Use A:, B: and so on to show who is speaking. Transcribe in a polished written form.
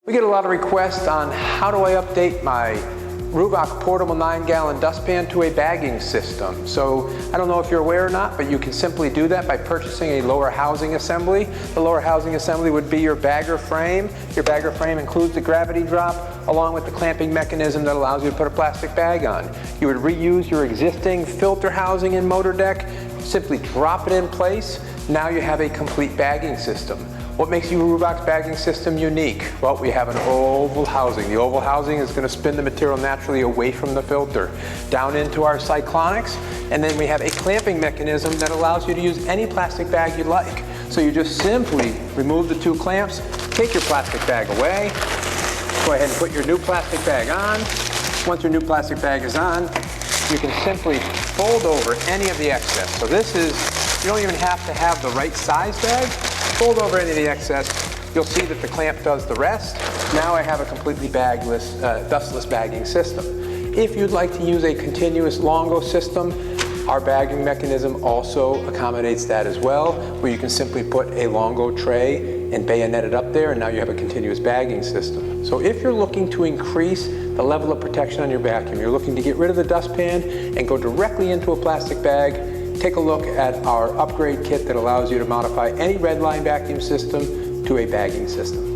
A: We get a lot of requests on how do I update my Ruwac portable 9-gallon dustpan to a bagging system. So I don't know if you're aware or not, but you can simply do that by purchasing a lower housing assembly. The lower housing assembly would be your bagger frame. Your bagger frame includes the gravity drop along with the clamping mechanism that allows you to put a plastic bag on. You would reuse your existing filter housing and motor deck, simply drop it in place. Now you have a complete bagging system. What makes Ruwac's bagging system unique? Well, we have an oval housing. The oval housing is going to spin the material naturally away from the filter, down into our cyclonics, and then we have a clamping mechanism that allows you to use any plastic bag you like. So you just simply remove the two clamps, take your plastic bag away, go ahead and put your new plastic bag on. Once your new plastic bag is on, you can simply fold over any of the excess. So this is, you don't even have to have the right size bag. Fold over any of the excess, you'll see that the clamp does the rest. Now I have a completely bagless, dustless bagging system. If you'd like to use a continuous Longo system, our bagging mechanism also accommodates that as well, where you can simply put a Longo tray and bayonet it up there, and now you have a continuous bagging system. So if you're looking to increase the level of protection on your vacuum, you're looking to get rid of the dustpan and go directly into a plastic bag, take a look at our upgrade kit that allows you to modify any red line vacuum system to a bagging system.